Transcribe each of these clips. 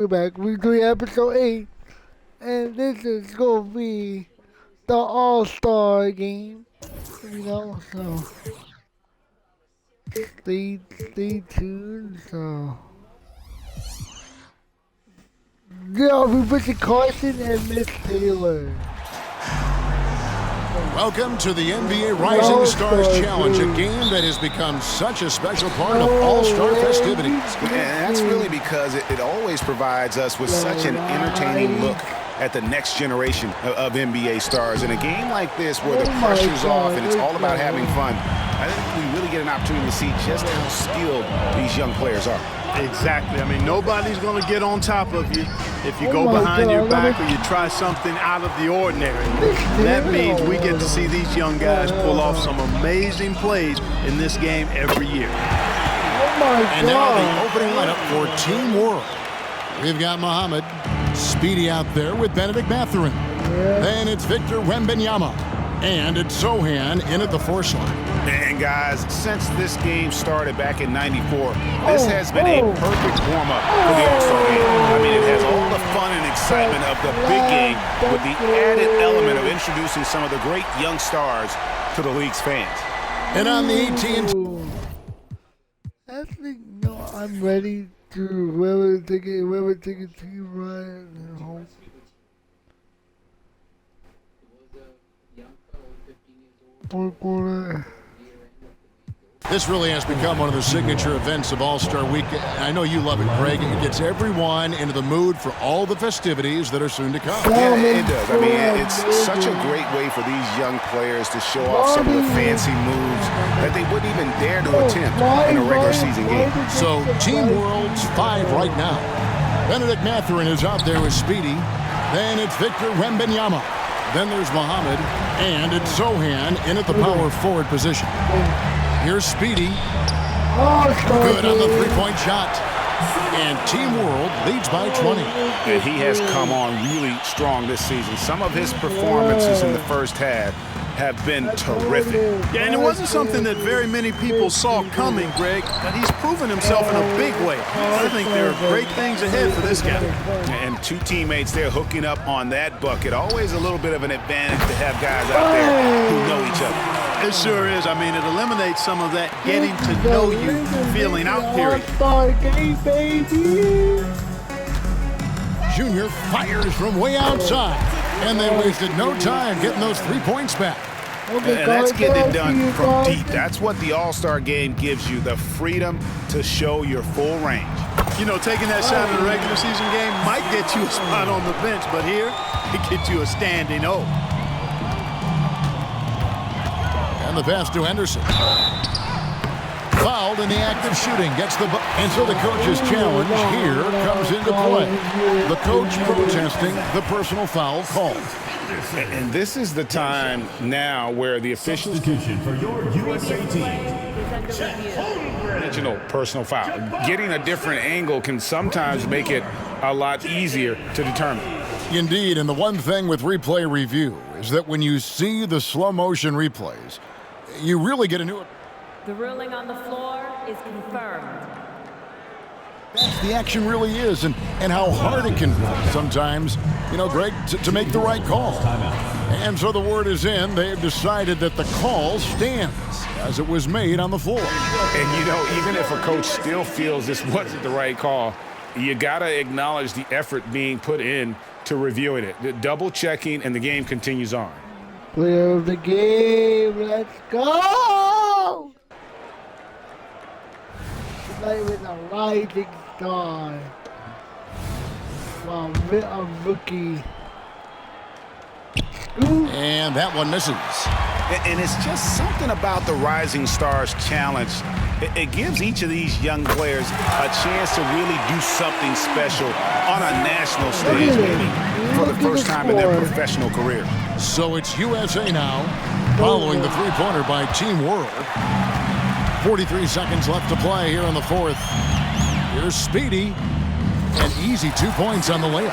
We're back. We're doing episode 8. And this is going to be the All-Star game. So stay tuned. So, yeah, we visit Carson and Miss Taylor. Welcome to the NBA Rising Stars Challenge, a game that has become such a special part of All-Star festivities. And that's really because it always provides us with such an entertaining look at the next generation of NBA stars. In a game like this where the pressure's off and it's all about having fun, I think we really get an opportunity to see just how skilled these young players are. Exactly. I mean, nobody's going to get on top of you if you go behind your back or you try something out of the ordinary. That means we get to see these young guys pull off some amazing plays in this game every year. And now the opening lineup for Team World. We've got Muhammad, Speedy out there with Benedict Mathurin. Then it's Victor Wembanyama. And it's Sohan in at the 4 slot. And guys, since this game started back in '94, this has been a perfect warm-up for the All-Star game. I mean, it has all the fun and excitement of the big game with the added element of introducing some of the great young stars to the league's fans. And on the 18th. Actually, no, I'm ready to whoever take it to you, Ryan. Fourth quarter. This really has become one of the signature events of All-Star Week. I know you love it, Greg. It gets everyone into the mood for all the festivities that are soon to come. Yeah, it does. I mean, it's such a great way for these young players to show off some of the fancy moves that they wouldn't even dare to attempt in a regular season game. So, Team World's 5 right now. Benedict Mathurin is out there with Speedy. Then it's Victor Wembanyama. Then there's Muhammad. And it's Sohan in at the power forward position. Here's Speedy. Good on the three-point shot. And Team World leads by 20. And he has come on really strong this season. Some of his performances in the first half have been terrific. Yeah, and it wasn't something that very many people saw coming, Greg, but he's proven himself in a big way. I think there are great things ahead for this guy. And 2 teammates there hooking up on that bucket. Always a little bit of an advantage to have guys out there who know each other. It sure is. I mean, it eliminates some of that getting to know you feeling out period. Junior fires from way outside. And they wasted no time getting those 3 points back. And that's getting it done from deep. That's what the All-Star game gives you, the freedom to show your full range. You know, taking that shot in a regular season game might get you a spot on the bench, but here, it gets you a standing O. And the pass to Henderson. Fouled in the act of shooting. Gets the and so the coach's challenge here comes into play. The coach protesting the personal foul called. And this is the time now where the officials for your USA team. original personal foul. Getting a different angle can sometimes make it a lot easier to determine. Indeed, and the one thing with replay review is that when you see the slow motion replays, you really get a new. The ruling on the floor is confirmed. The action really is, and how hard it can be sometimes, Greg, to make the right call. And so the word is in. They have decided that the call stands as it was made on the floor. And, even if a coach still feels this wasn't the right call, you got to acknowledge the effort being put in to reviewing it. Double checking, and the game continues on. Player of the game, let's go! Tonight with a rising star. Wow, a rookie. And that one misses. And it's just something about the Rising Stars Challenge. It gives each of these young players a chance to really do something special on a national stage, maybe for the first time in their professional career. So it's USA now, following the three-pointer by Team World. 43 seconds left to play here in the fourth. Here's Speedy. An easy 2 points on the layup.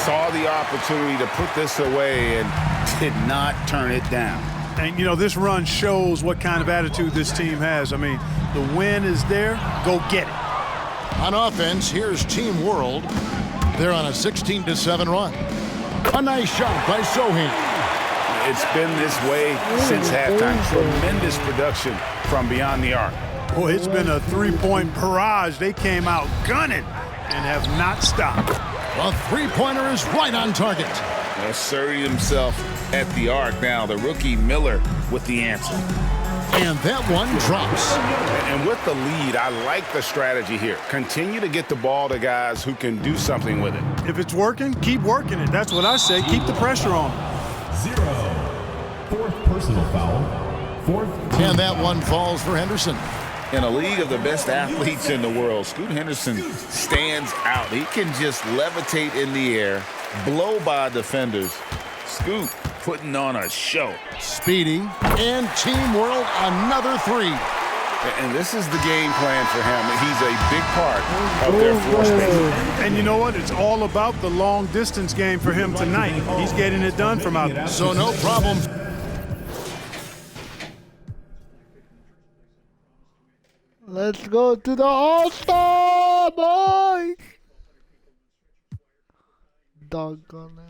Saw the opportunity to put this away and did not turn it down. And, this run shows what kind of attitude this team has. I mean, the win is there. Go get it. On offense, here's Team World. They're on a 16-7 run. A nice shot by Sohan. It's been this way since halftime. Tremendous production from beyond the arc. Boy, it's been a three-point barrage. They came out gunning and have not stopped. A three-pointer is right on target. Asserting himself at the arc now. The rookie Miller with the answer. And that one drops. And with the lead, I like the strategy here. Continue to get the ball to guys who can do something with it. If it's working, keep working it. That's what I say. Keep the pressure on. 0. Fourth personal foul. Fourth. And that one falls for Henderson. In a league of the best athletes in the world, Scoot Henderson stands out. He can just levitate in the air, blow by defenders. Scoot putting on a show. Speedy and Team World, another three. And this is the game plan for him. He's a big part of their floor space. And you know what? It's all about the long distance game for him tonight. He's getting it done from out there. So no problem. Let's go to the All-Star, boys. Doggone it.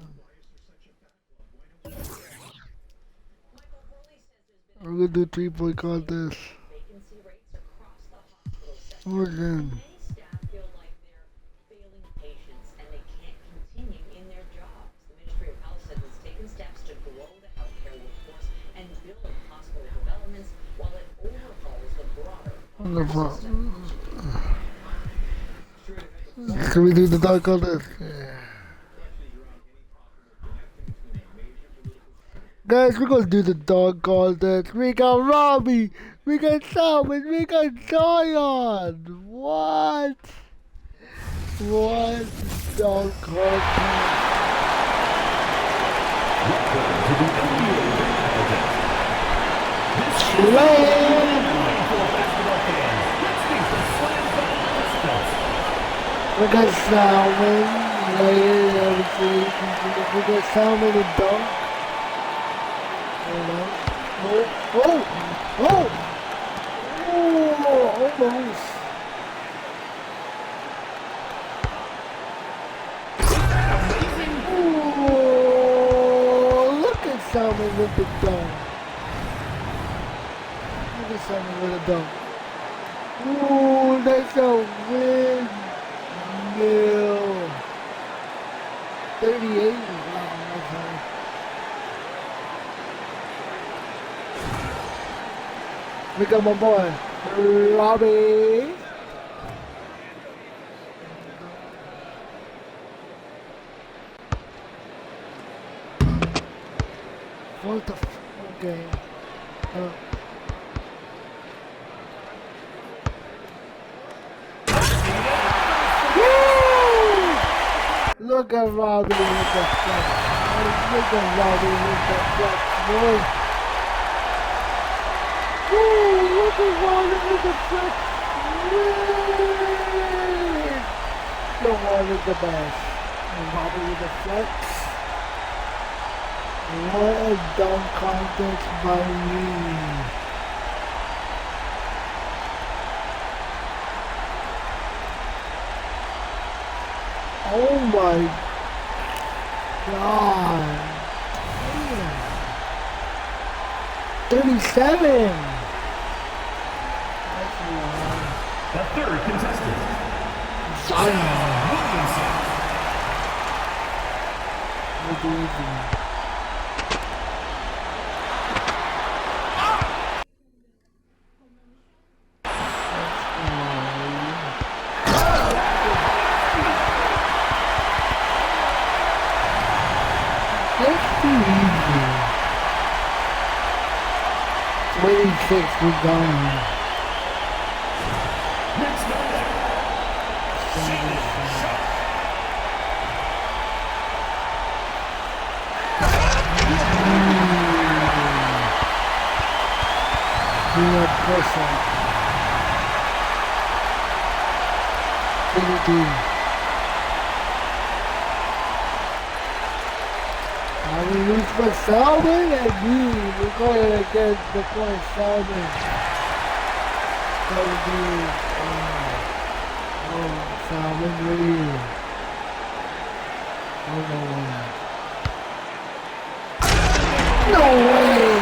We're going to do three-point contest. We're in. Can we do the dog contest? Yeah. Guys, we're gonna do the dog contest. We got Robbie, we got Salmon, we got Zion. What? What dog contest? We got Salmon, everything. We got Salmon and dunk. Oh, almost. Oh, look at Salmon with the dunk. Look at Salmon with a dunk. Oh, that's a windmill. 38. Wow, that's high. We got my boy, Robbie. What the okay. Look at Robbie with the flex. Look at Robbie with the flex, boy. Look at Robbie with the flex. The one is the best. And Robbie with the flex. What a dunk contest by me. Oh my God. Damn. 37. That's a lot. The third contestant. Zion. Williamson. What do you do? Six, we gone. Next up, Peanut person. 18. I mean, who's for Salmon and me? We're going against the point Salmon. Oh, Salmon, really. No way!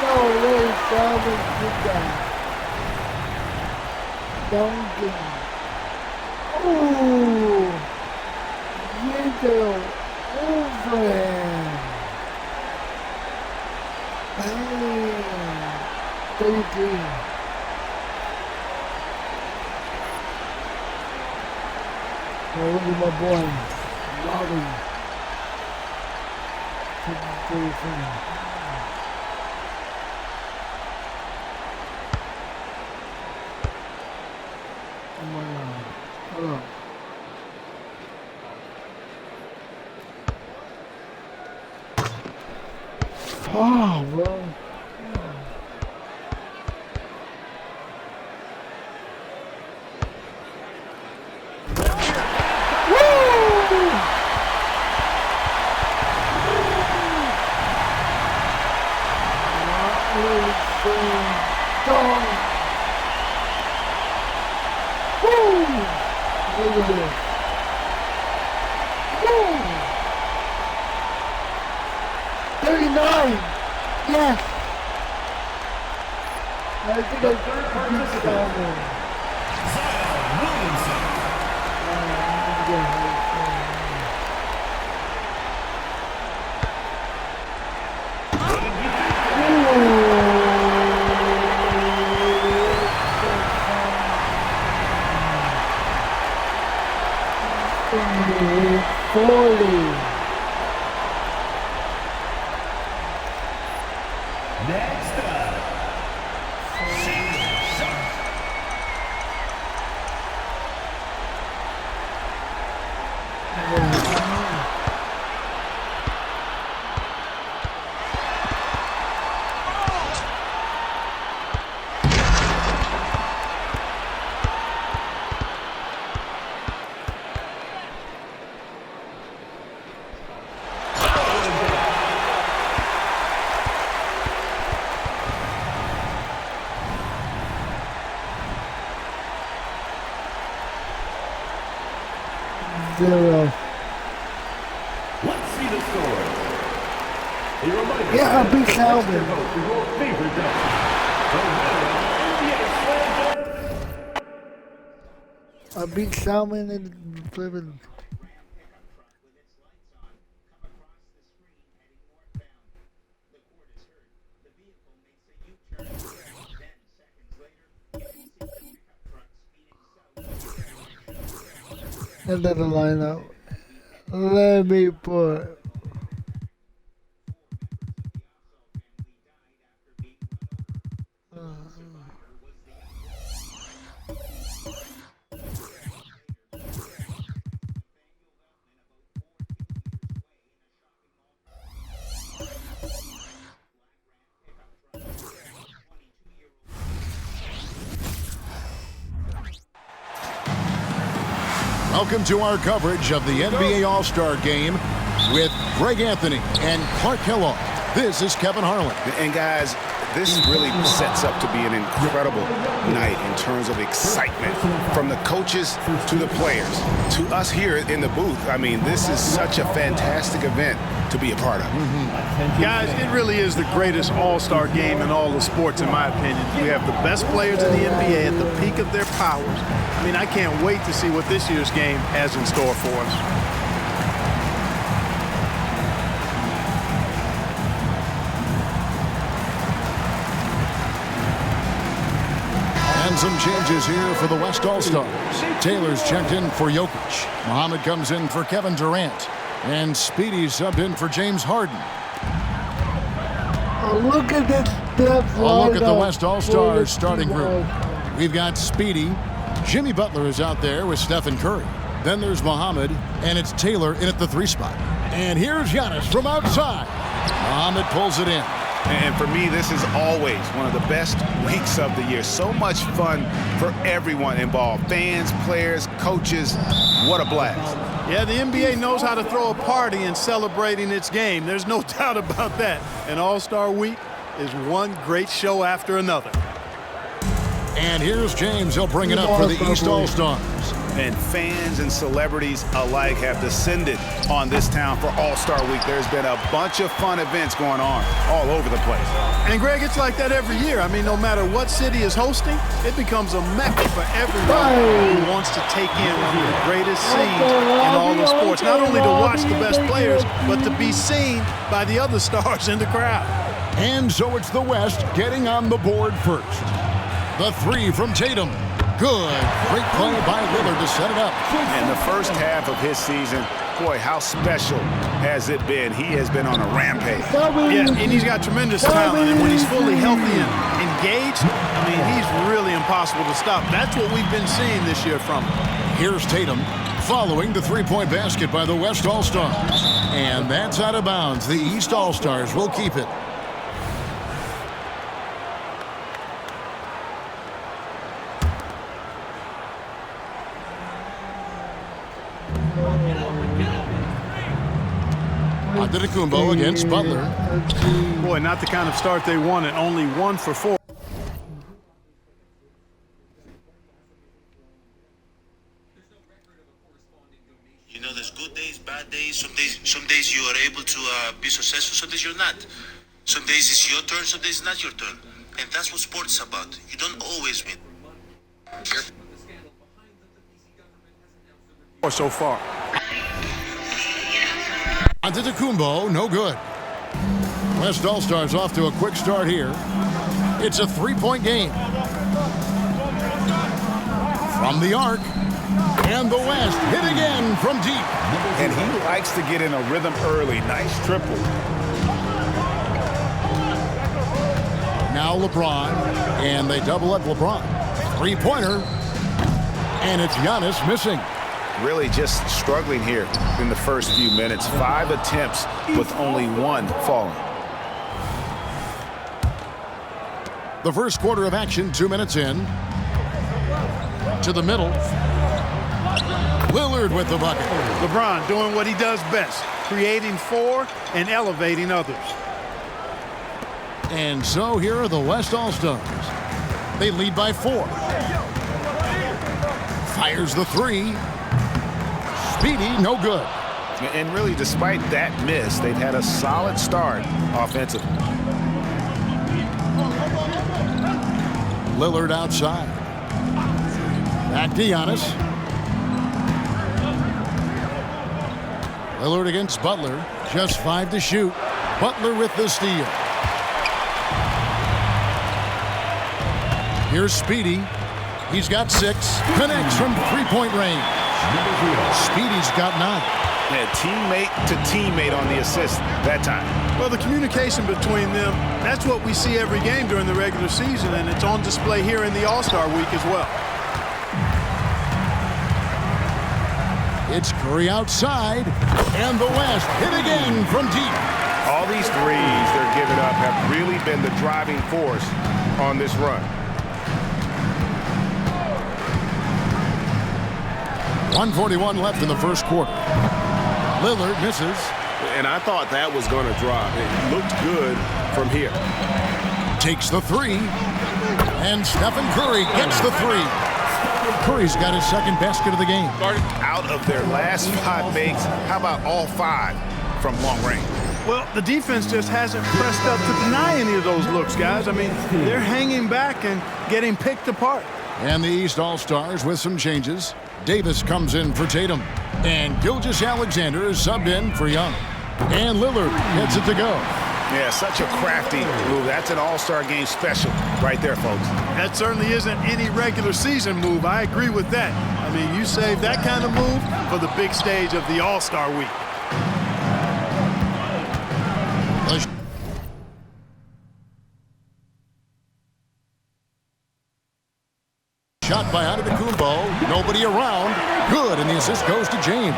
No way, Calvin did that. Duncan. Ooh! Little overhand. Bam! 33. Oh, look at my boy. Lobby. 33. Oh my God. Hold on. Oh, bro. Yes! I think I beat Calvin. Next up, Zero. let's see the score. A reminder Yeah, I beat that Calvin. vote for your favorite dunk. The winner of NBA Slam Dunk. I beat Salmon and flipping. And then the lineup. Let me put. Welcome to our coverage of the NBA All-Star Game with Greg Anthony and Clark Kellogg. This is Kevin Harlan. And guys, this really sets up to be an incredible night in terms of excitement from the coaches to the players to us here in the booth. I mean, this is such a fantastic event to be a part of. Guys, it really is the greatest all-star game in all the sports, in my opinion. We have the best players in the NBA at the peak of their powers. I mean, I can't wait to see what this year's game has in store for us. And some changes here for the West All-Stars. Taylor's checked in for Jokic. Muhammad comes in for Kevin Durant. And Speedy subbed in for James Harden. Oh, look at this depth. A look at the West All-Stars starting group. We've got Speedy. Jimmy Butler is out there with Stephen Curry. Then there's Muhammad, and it's Taylor in at the 3 spot. And here's Giannis from outside. Muhammad pulls it in. And for me, this is always one of the best weeks of the year. So much fun for everyone involved. Fans, players, coaches. What a blast. Yeah, the NBA knows how to throw a party in celebrating its game. There's no doubt about that. And All-Star Week is one great show after another. And here's James. He'll bring it up for the East All-Stars. and fans and celebrities alike have descended on this town for All-Star Week. There's been a bunch of fun events going on all over the place. And Greg, it's like that every year. I mean, no matter what city is hosting, it becomes a mecca for everyone who wants to take in one of the greatest scenes in all of sports. Not only to watch the best players, but to be seen by the other stars in the crowd. And so it's the West getting on the board first. The three from Tatum. Good. Great play by Lillard to set it up. In the first half of his season, boy, how special has it been? He has been on a rampage. Yeah, and he's got tremendous talent. And when he's fully healthy and engaged, I mean, he's really impossible to stop. That's what we've been seeing this year from him. Here's Tatum following the three-point basket by the West All-Stars. And that's out of bounds. The East All-Stars will keep it. Antetokounmpo against Butler. Boy, not the kind of start they wanted. Only 1 for 4. You know, there's good days, bad days. Some days you are able to be successful. Some days you're not. Some days it's your turn. Some days it's not your turn. And that's what sports is about. You don't always win. So far. Antetokounmpo, no good. West All-Stars off to a quick start here. It's a three-point game. From the arc. And the West hit again from deep. And he likes to get in a rhythm early. Nice triple. Now LeBron. And they double up LeBron. Three-pointer. And it's Giannis missing. Really just struggling here in the first few minutes. 5 attempts with only 1 falling. The first quarter of action, 2 minutes in. To the middle. Lillard with the bucket. LeBron doing what he does best, creating for and elevating others. And so here are the West All-Stars. They lead by 4. Fires the three. Speedy, no good. And really, despite that miss, they've had a solid start offensively. Lillard outside. Back to Giannis. Lillard against Butler. Just 5 to shoot. Butler with the steal. Here's Speedy. He's got 6. Connects from three-point range. Speedy's got 9. Yeah, teammate to teammate on the assist that time. Well, the communication between them, that's what we see every game during the regular season, and it's on display here in the All-Star Week as well. It's Curry outside, and the West hit again from deep. All these threes they're giving up have really been the driving force on this run. 1:41 left in the first quarter. Lillard misses. And I thought that was going to drop. It looked good from here. Takes the three. And Stephen Curry gets the three. Curry's got his second basket of the game. Out of their last 5 makes, how about all 5 from long range? Well, the defense just hasn't pressed up to deny any of those looks, guys. I mean, they're hanging back and getting picked apart. And the East All-Stars with some changes. Davis comes in for Tatum. And Gilgeous-Alexander is subbed in for Young. And Lillard gets it to go. Yeah, such a crafty move. That's an All-Star game special right there, folks. That certainly isn't any regular season move. I agree with that. I mean, you save that kind of move for the big stage of the All-Star Week. Shot by Antetokounmpo. Nobody around. Good, and the assist goes to James.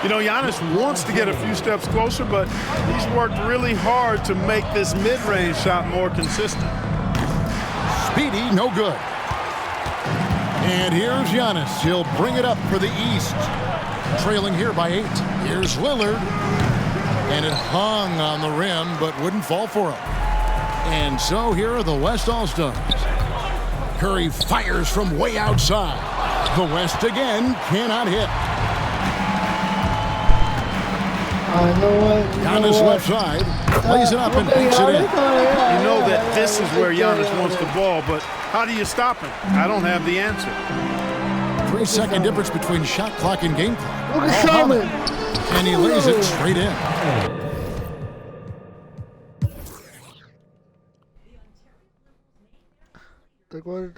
You know, Giannis wants to get a few steps closer, but he's worked really hard to make this mid-range shot more consistent. Speedy, no good. And here's Giannis. He'll bring it up for the East. Trailing here by 8. Here's Lillard. And it hung on the rim, but wouldn't fall for him. And so here are the West All-Stars. Curry fires from way outside. The West again cannot hit. I know what. Giannis left side, lays it up and takes it in. You know that this is where Giannis wants the ball, but how do you stop him? I don't have the answer. 3-second difference between shot clock and game clock. Look at Sherman. And he lays it straight in. Take one.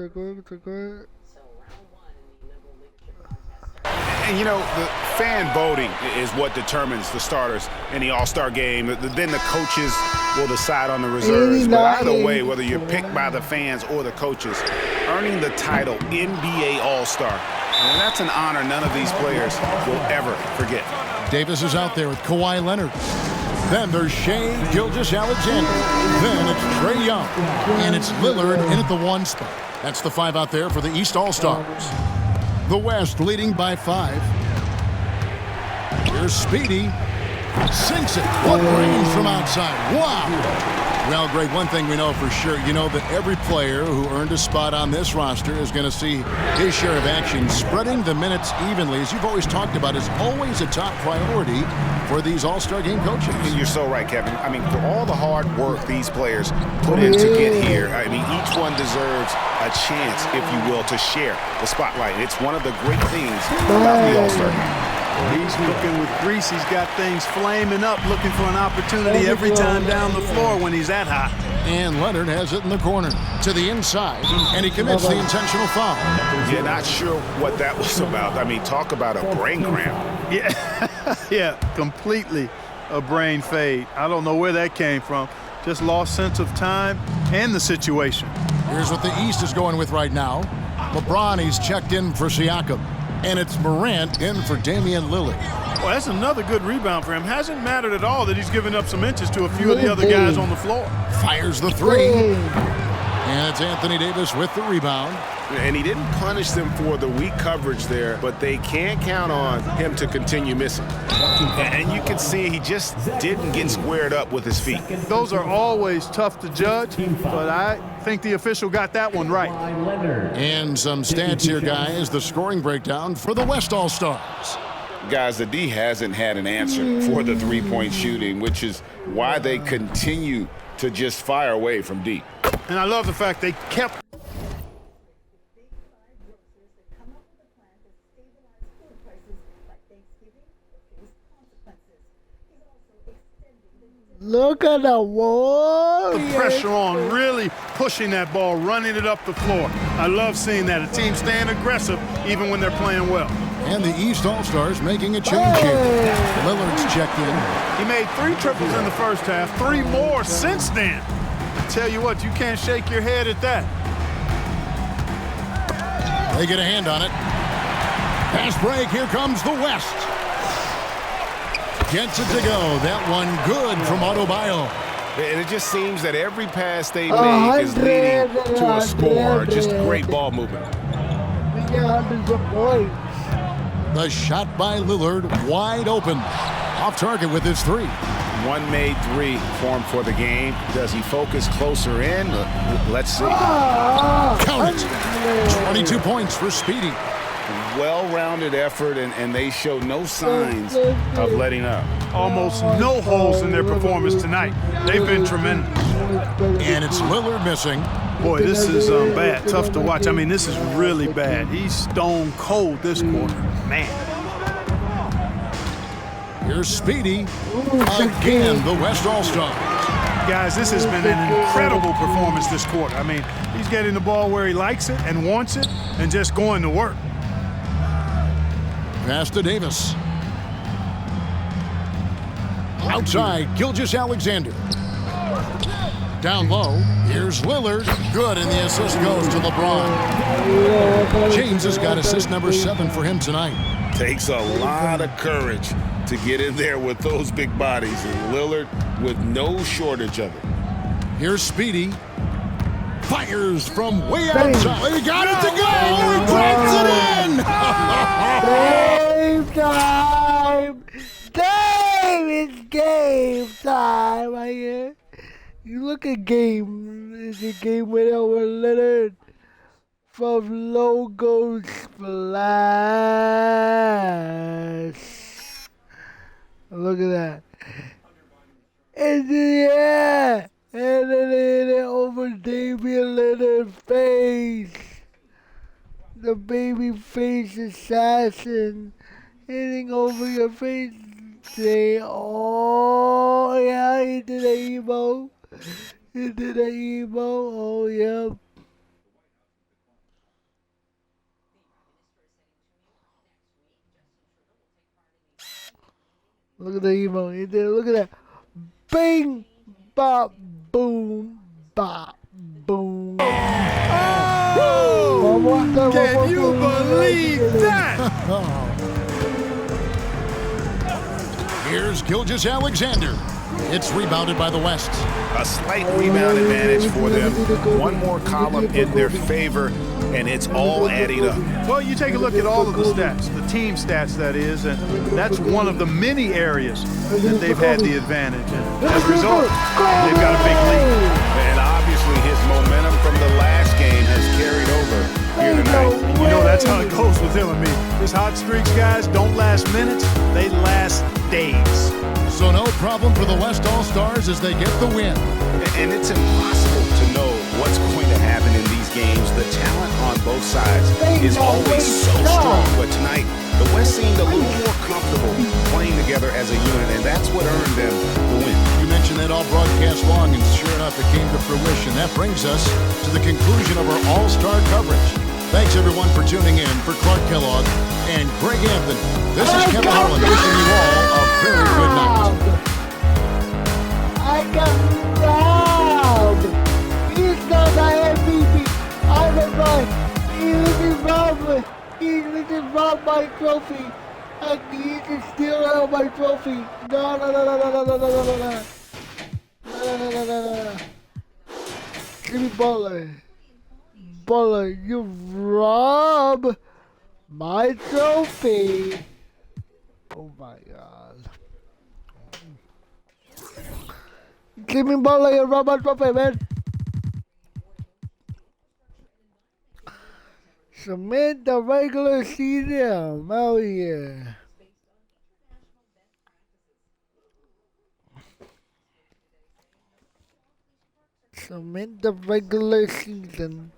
And, you know, the fan voting is what determines the starters in the All-Star game. Then the coaches will decide on the reserves. But either way, whether you're picked by the fans or the coaches, earning the title NBA All-Star, and that's an honor none of these players will ever forget. Davis is out there with Kawhi Leonard. Then there's Shea Gilgeous-Alexander. Then it's Trae Young. And it's Lillard in at the 1 spot. That's the 5 out there for the East All-Stars. The West leading by 5. Here's Speedy. Sinks it. What range from outside. Wow. Well, Greg, one thing we know for sure, you know that every player who earned a spot on this roster is going to see his share of action. Spreading the minutes evenly, as you've always talked about, is always a top priority for these All-Star game coaches. And you're so right, Kevin. I mean, for all the hard work these players put in to get here, I mean, each one deserves a chance, if you will, to share the spotlight. It's one of the great things about the All-Star game. He's cooking with grease. He's got things flaming up, looking for an opportunity every time down the floor when he's that hot. And Leonard has it in the corner to the inside, and he commits the intentional foul. Yeah, not sure what that was about. I mean, talk about a brain cramp. Yeah, yeah, completely a brain fade. I don't know where that came from. Just lost sense of time and the situation. Here's what the East is going with right now. LeBron, he's checked in for Siakam. And it's Morant in for Damian Lillard. Well, that's another good rebound for him. Hasn't mattered at all that he's given up some inches to a few of the other guys on the floor. Fires the 3. And it's Anthony Davis with the rebound. And he didn't punish them for the weak coverage there, but they can't count on him to continue missing. And you can see he just didn't get squared up with his feet. Those are always tough to judge, but I think the official got that one right. And some stats here, guys. The scoring breakdown for the West All-Stars. Guys, the D hasn't had an answer for the three-point shooting, which is why they continue to just fire away from deep. And I love the fact they kept. Look at the wall. The pressure on, really pushing that ball, running it up the floor. I love seeing that. A team staying aggressive even when they're playing well. And the East All-Stars making a change here. Lillard's checked in. He made 3 triples in the first half, 3 more since then. I tell you what, you can't shake your head at that. They get a hand on it. Pass break, here comes the West. Gets it to go. That one good from Adebayo. And it just seems that every pass they make is leading to a score. Just great ball movement. The shot by Lillard, wide open. Off target with his 3. One made 3 formed for the game. Does he focus closer in? Let's see. Count it. 22 points for Speedy. Well-rounded effort, and they show no signs of letting up. Almost no holes in their performance tonight. They've been tremendous. And it's Lillard missing. Boy, this is bad. Tough to watch. I mean, this is really bad. He's stone cold this quarter. Man. Here's Speedy. Again, the West All-Stars. Guys, this has been an incredible performance this quarter. I mean, he's getting the ball where he likes it and wants it and just going to work. Pass to Davis. Outside, Gilgeous-Alexander. Down low, here's Lillard. Good, and the assist goes to LeBron. James has got assist number 7 for him tonight. Takes a lot of courage to get in there with those big bodies, and Lillard with no shortage of it. Here's Speedy. Fires from way outside. He got it to go. He drives it in. Game time. It's game time right here. You look at game. It's a game winner with Leonard. from Logo Splash. Look at that. In the air. And then it over Damian Lillard's face. The baby face assassin hitting over your face. Say, oh yeah, he did a emo. He did a emo. Oh yeah. Look at the emo. He did. Look at that. Bing, bop, boom, bop, boom. Oh! Can you believe that? Here's Gilgeous Alexander. It's rebounded by the West. A slight rebound advantage for them. One more column in their favor, and it's all adding up. Well, you take a look at all of the stats, the team stats, that is, and that's one of the many areas that they've had the advantage. And as a result, they've got a big lead. And obviously his momentum from the last game has carried over here tonight. You know, that's how it goes with him and me. His hot streaks, guys, don't last minutes, they last days. So no problem for the West All-Stars as they get the win. And it's impossible to know what's going to happen in these games. The talent on both sides is always so strong. But tonight, the West seemed a little more comfortable playing together as a unit, and that's what earned them the win. You mentioned that all broadcast long, and sure enough, it came to fruition. That brings us to the conclusion of our All-Star coverage. Thanks, everyone, for tuning in. For Clark Kellogg and Greg Anthony, this is Kevin Harlan wishing you all a very good night. I got robbed. He's not my MVP. I'm a boy. He literally robbed my trophy. And he just steal my trophy. No. Jimmy Butler, you rob my trophy. Oh my God. Jimmy Butler, you rob my trophy, man. Cement the regular season. Oh yeah. Cement the regular season.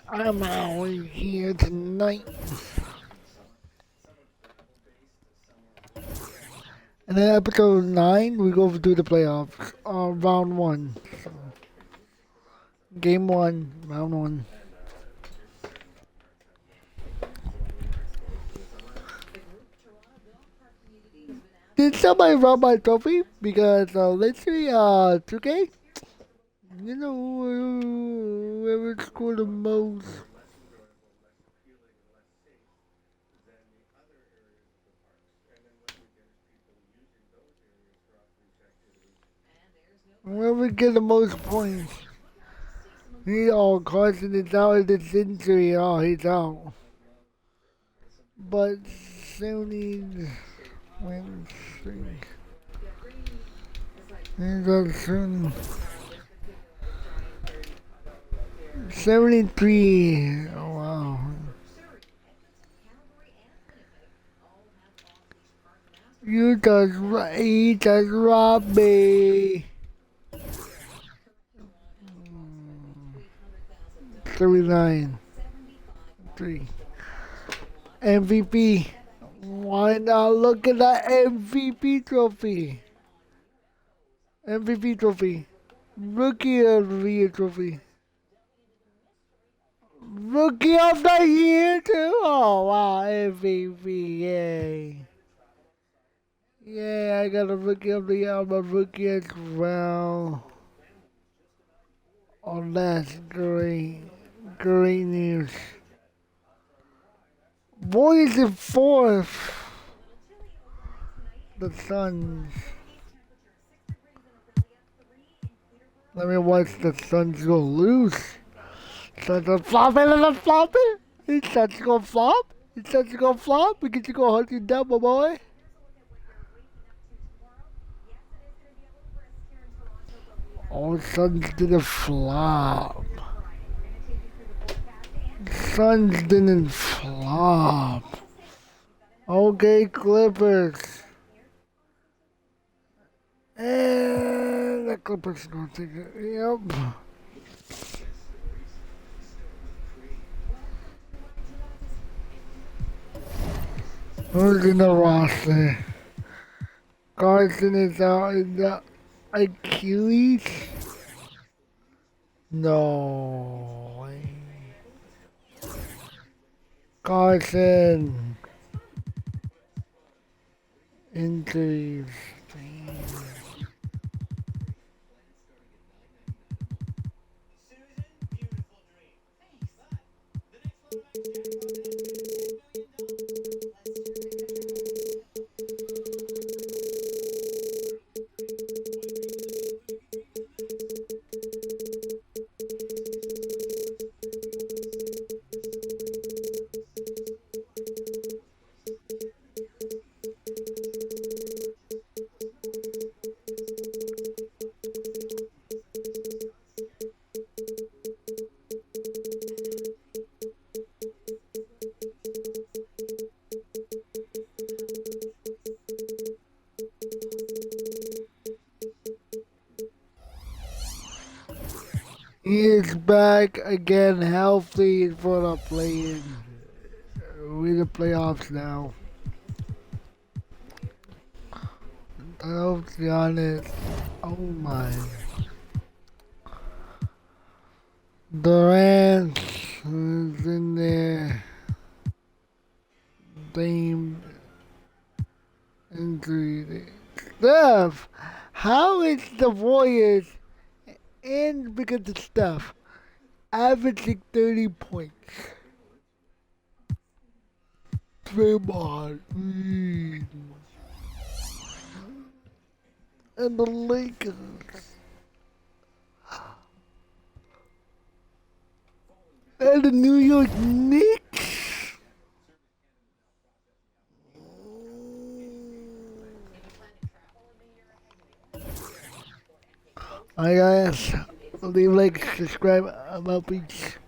I'm out here tonight. And then episode 9, we go to the playoffs. Round 1. So, game 1, round 1. Did somebody rob my trophy? Because literally 2K? You know, whoever scored the most. Whoever get the most points. Carson is out of this injury. He's out. But Sony wins. He's on Sony. 73. Oh, wow. He just robbed me. 39. 3. MVP. Why not look at that MVP trophy? MVP trophy. Rookie of the Year trophy. Rookie of the Year too? Oh wow, MVP, yay. Yeah, I got a Rookie of the Year. I'm a rookie as well. Oh, that's great. Great news. Boys in 4th. The Suns. Let me watch the Suns go loose. Suns are flopping and flopping. He starts to go flop. He starts to go flop. We get to go hunt you down, my boy. All Suns did a flop. Suns didn't flop. Okay, Clippers. And the Clippers gonna take it. Yep. Who's in the roster? Carson is out in the Achilles? No way. Carson. Injuries. He is back again, healthy for the play-in. We're in the playoffs now. I'll be honest. Oh my. Durant is in there. Dame injury. Steph, how is the Warriors and because of Steph averaging 30 points? Draymond Green and the Lakers. And the New York Knicks. Alright guys, leave a like, subscribe, I'm out, peace.